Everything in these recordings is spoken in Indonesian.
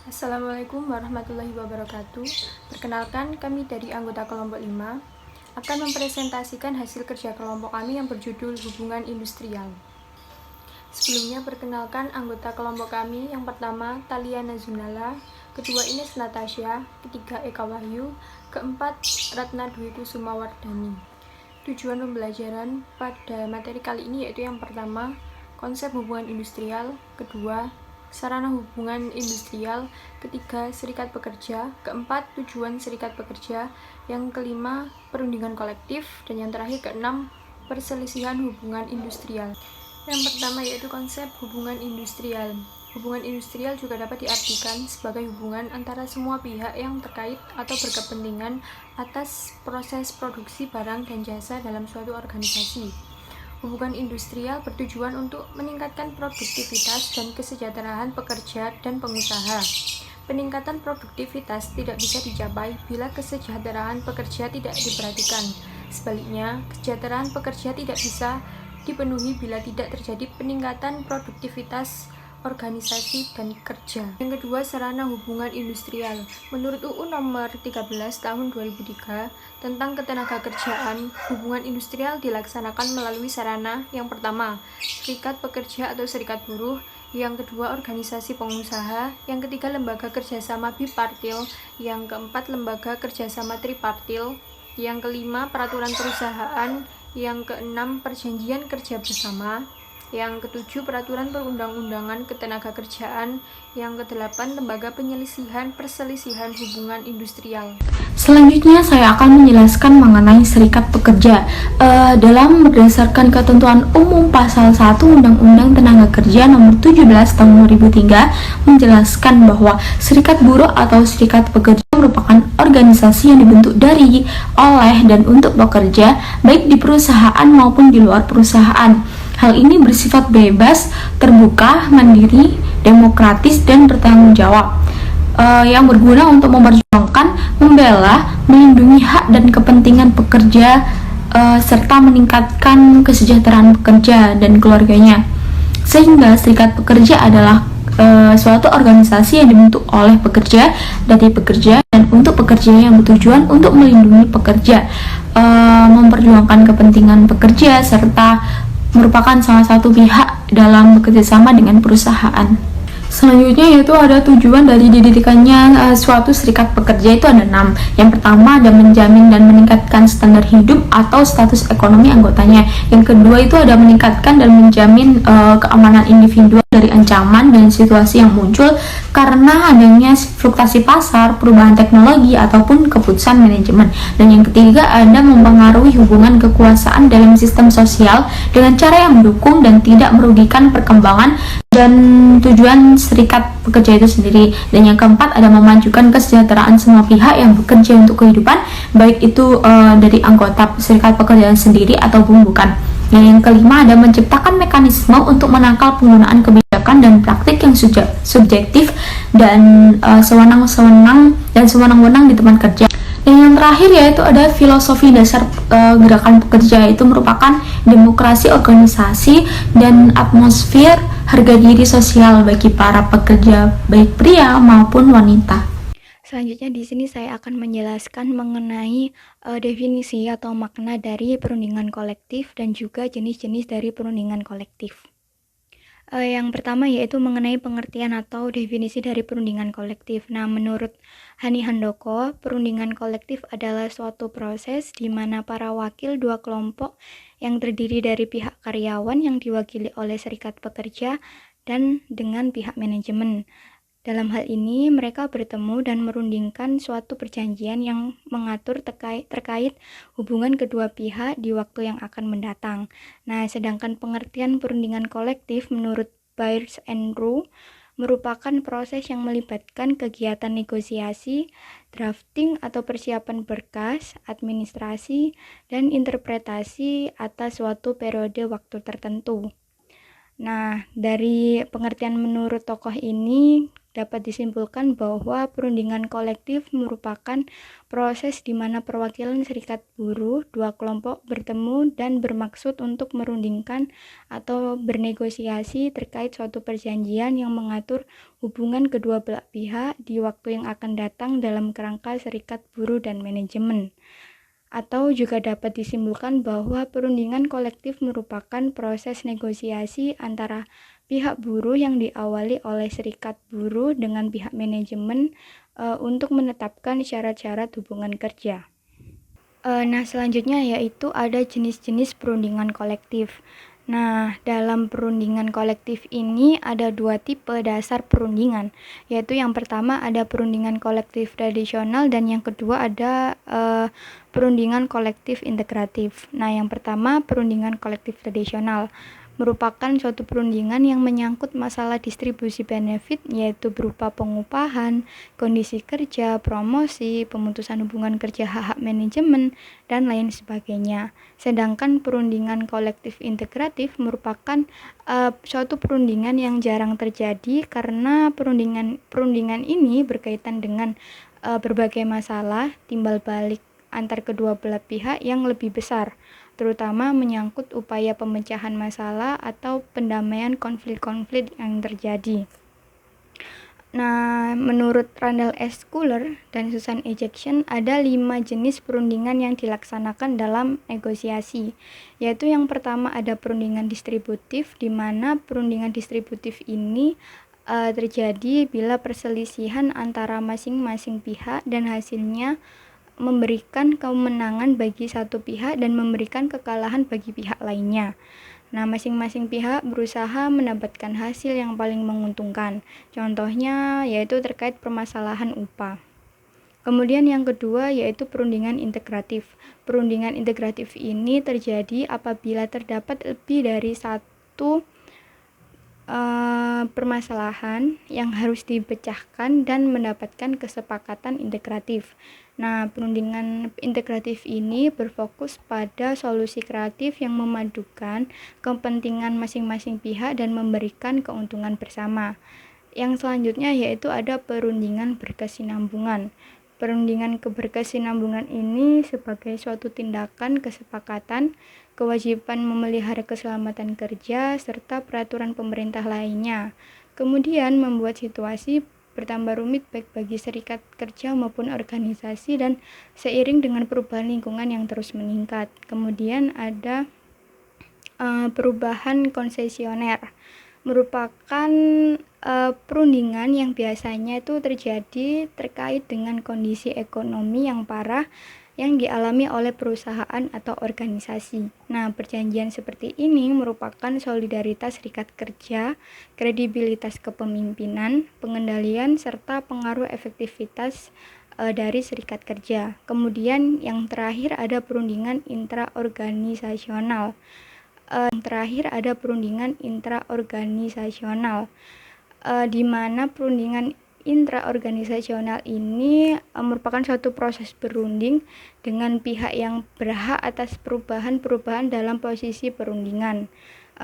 Assalamualaikum warahmatullahi wabarakatuh. Perkenalkan, kami dari anggota kelompok 5 akan mempresentasikan hasil kerja kelompok kami yang berjudul Hubungan Industrial. Sebelumnya perkenalkan anggota kelompok kami. Yang pertama, Taliana Zunala, kedua Ines Natasha, ketiga Eka Wahyu, keempat Ratna Dwi Kusuma Wardani. Tujuan pembelajaran pada materi kali ini yaitu yang pertama, konsep hubungan industrial, kedua, sarana hubungan industrial, ketiga, serikat pekerja, keempat, tujuan serikat pekerja, yang kelima, perundingan kolektif, dan yang terakhir keenam, perselisihan hubungan industrial. Yang pertama yaitu konsep hubungan industrial. Hubungan industrial juga dapat diartikan sebagai hubungan antara semua pihak yang terkait atau berkepentingan atas proses produksi barang dan jasa dalam suatu organisasi. Hubungan industrial bertujuan untuk meningkatkan produktivitas dan kesejahteraan pekerja dan pengusaha. Peningkatan produktivitas tidak bisa dicapai bila kesejahteraan pekerja tidak diperhatikan. Sebaliknya, kesejahteraan pekerja tidak bisa dipenuhi bila tidak terjadi peningkatan produktivitas organisasi dan kerja. Yang kedua, sarana hubungan industrial. Menurut UU nomor 13 tahun 2003 tentang ketenagakerjaan, hubungan industrial dilaksanakan melalui sarana yang pertama, serikat pekerja atau serikat buruh, yang kedua organisasi pengusaha, yang ketiga lembaga kerjasama bipartil, yang keempat lembaga kerjasama tripartil, yang kelima peraturan perusahaan, yang keenam perjanjian kerja bersama, yang ketujuh peraturan perundang-undangan ketenagakerjaan, yang kedelapan lembaga penyelisihan perselisihan hubungan industrial. Selanjutnya saya akan menjelaskan mengenai serikat pekerja. Dalam berdasarkan ketentuan umum pasal 1 Undang-Undang Tenaga Kerja nomor 17 tahun 2003 menjelaskan bahwa serikat buruh atau serikat pekerja merupakan organisasi yang dibentuk dari, oleh, dan untuk pekerja baik di perusahaan maupun di luar perusahaan. Hal ini bersifat bebas, terbuka, mandiri, demokratis, dan bertanggung jawab, yang berguna untuk memperjuangkan, membela, melindungi hak dan kepentingan pekerja, serta meningkatkan kesejahteraan pekerja dan keluarganya. Sehingga serikat pekerja adalah suatu organisasi yang dibentuk oleh pekerja, dari pekerja, dan untuk pekerja yang bertujuan untuk melindungi pekerja, memperjuangkan kepentingan pekerja, serta merupakan salah satu pihak dalam bekerjasama dengan perusahaan. Selanjutnya yaitu ada tujuan dari didirikannya suatu serikat pekerja itu ada 6. Yang pertama ada menjamin dan meningkatkan standar hidup atau status ekonomi anggotanya. Yang kedua itu ada meningkatkan dan menjamin keamanan individu dari ancaman dan situasi yang muncul karena adanya fluktuasi pasar, perubahan teknologi, ataupun keputusan manajemen. Dan yang ketiga ada mempengaruhi hubungan kekuasaan dalam sistem sosial dengan cara yang mendukung dan tidak merugikan perkembangan dan tujuan serikat pekerja itu sendiri. Dan yang keempat ada memajukan kesejahteraan semua pihak yang bekerja untuk kehidupan, baik itu dari anggota serikat pekerjaan sendiri ataupun bukan. Yang kelima ada menciptakan mekanisme untuk menangkal penggunaan kebijakan dan praktik yang subjektif dan sewenang-wenang di tempat kerja. Dan yang terakhir yaitu ada filosofi dasar gerakan pekerja, itu merupakan demokrasi organisasi dan atmosfer harga diri sosial bagi para pekerja baik pria maupun wanita. Selanjutnya di sini saya akan menjelaskan mengenai definisi atau makna dari perundingan kolektif dan juga jenis-jenis dari perundingan kolektif. Yang pertama yaitu mengenai pengertian atau definisi dari perundingan kolektif. Nah, menurut Hani Handoko, perundingan kolektif adalah suatu proses di mana para wakil dua kelompok yang terdiri dari pihak karyawan yang diwakili oleh serikat pekerja dan dengan pihak manajemen. Dalam hal ini, mereka bertemu dan merundingkan suatu perjanjian yang mengatur terkait hubungan kedua pihak di waktu yang akan mendatang. Nah, sedangkan pengertian perundingan kolektif menurut Byers and Rowe merupakan proses yang melibatkan kegiatan negosiasi, drafting atau persiapan berkas, administrasi, dan interpretasi atas suatu periode waktu tertentu. Nah, dari pengertian menurut tokoh ini, dapat disimpulkan bahwa perundingan kolektif merupakan proses di mana perwakilan serikat buruh dua kelompok bertemu dan bermaksud untuk merundingkan atau bernegosiasi terkait suatu perjanjian yang mengatur hubungan kedua belah pihak di waktu yang akan datang dalam kerangka serikat buruh dan manajemen. Atau juga dapat disimpulkan bahwa perundingan kolektif merupakan proses negosiasi antara pihak buruh yang diawali oleh serikat buruh dengan pihak manajemen untuk menetapkan syarat-syarat hubungan kerja. Nah, selanjutnya yaitu ada jenis-jenis perundingan kolektif. Nah, dalam perundingan kolektif ini ada dua tipe dasar perundingan, yaitu yang pertama ada perundingan kolektif tradisional dan yang kedua ada perundingan kolektif integratif. Nah, yang pertama perundingan kolektif tradisional merupakan suatu perundingan yang menyangkut masalah distribusi benefit, yaitu berupa pengupahan, kondisi kerja, promosi, pemutusan hubungan kerja hak-hak manajemen, dan lain sebagainya. Sedangkan perundingan kolektif integratif merupakan suatu perundingan yang jarang terjadi karena perundingan ini berkaitan dengan berbagai masalah timbal balik antar kedua belah pihak yang lebih besar, terutama menyangkut upaya pemecahan masalah atau pendamaian konflik-konflik yang terjadi. Nah, menurut Randall S. Cooler dan Susan E. Jackson, ada 5 jenis perundingan yang dilaksanakan dalam negosiasi, yaitu yang pertama ada perundingan distributif, di mana perundingan distributif ini terjadi bila perselisihan antara masing-masing pihak dan hasilnya memberikan kemenangan bagi satu pihak dan memberikan kekalahan bagi pihak lainnya. Nah, masing-masing pihak berusaha mendapatkan hasil yang paling menguntungkan. Contohnya yaitu terkait permasalahan upah. Kemudian yang kedua yaitu perundingan integratif. Perundingan integratif ini terjadi apabila terdapat lebih dari satu permasalahan yang harus dipecahkan dan mendapatkan kesepakatan integratif. Nah, perundingan integratif ini berfokus pada solusi kreatif yang memadukan kepentingan masing-masing pihak dan memberikan keuntungan bersama. Yang selanjutnya yaitu ada perundingan berkesinambungan. Perundingan berkesinambungan ini sebagai suatu tindakan kesepakatan, kewajiban memelihara keselamatan kerja, serta peraturan pemerintah lainnya. Kemudian membuat situasi bertambah rumit baik bagi serikat kerja maupun organisasi dan seiring dengan perubahan lingkungan yang terus meningkat. Kemudian ada perubahan konsesioner, merupakan perundingan yang biasanya itu terjadi terkait dengan kondisi ekonomi yang parah yang dialami oleh perusahaan atau organisasi. Nah, perjanjian seperti ini merupakan solidaritas serikat kerja, kredibilitas kepemimpinan, pengendalian, serta pengaruh efektivitas dari serikat kerja. Kemudian yang terakhir ada perundingan intraorganisasional. Di mana perundingan intraorganisasional ini merupakan suatu proses berunding dengan pihak yang berhak atas perubahan-perubahan dalam posisi perundingan.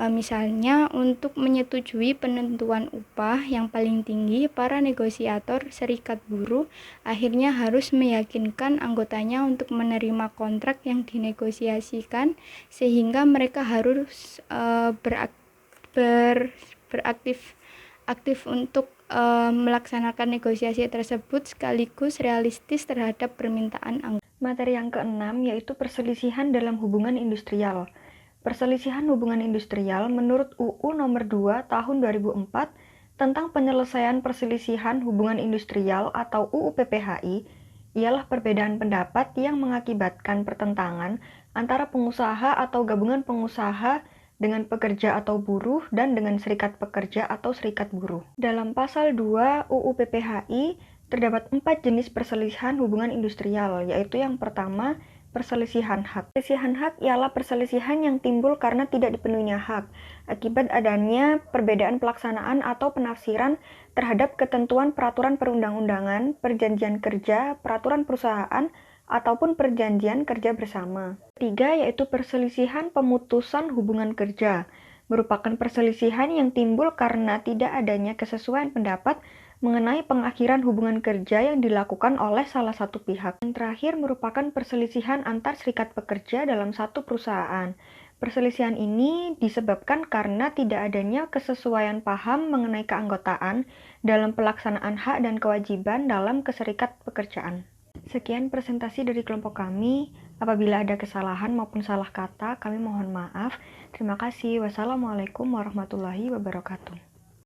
Misalnya untuk menyetujui penentuan upah yang paling tinggi, para negosiator serikat buruh akhirnya harus meyakinkan anggotanya untuk menerima kontrak yang dinegosiasikan, sehingga mereka harus aktif untuk melaksanakan negosiasi tersebut sekaligus realistis terhadap permintaan anggota. Materi yang keenam yaitu perselisihan dalam hubungan industrial. Perselisihan hubungan industrial menurut UU nomor 2 tahun 2004 tentang penyelesaian perselisihan hubungan industrial atau UU PPHI ialah perbedaan pendapat yang mengakibatkan pertentangan antara pengusaha atau gabungan pengusaha dengan pekerja atau buruh dan dengan serikat pekerja atau serikat buruh. Dalam pasal 2 UU PPHI terdapat 4 jenis perselisihan hubungan industrial, yaitu yang pertama, perselisihan hak. Perselisihan hak ialah perselisihan yang timbul karena tidak dipenuhinya hak, akibat adanya perbedaan pelaksanaan atau penafsiran terhadap ketentuan peraturan perundang-undangan, perjanjian kerja, peraturan perusahaan, ataupun perjanjian kerja bersama. Ketiga yaitu perselisihan pemutusan hubungan kerja, merupakan perselisihan yang timbul karena tidak adanya kesesuaian pendapat mengenai pengakhiran hubungan kerja yang dilakukan oleh salah satu pihak. Yang terakhir merupakan perselisihan antar serikat pekerja dalam satu perusahaan. Perselisihan ini disebabkan karena tidak adanya kesesuaian paham mengenai keanggotaan dalam pelaksanaan hak dan kewajiban dalam keserikat pekerjaan. Sekian presentasi dari kelompok kami. Apabila ada kesalahan maupun salah kata, kami mohon maaf. Terima kasih. Wassalamualaikum warahmatullahi wabarakatuh.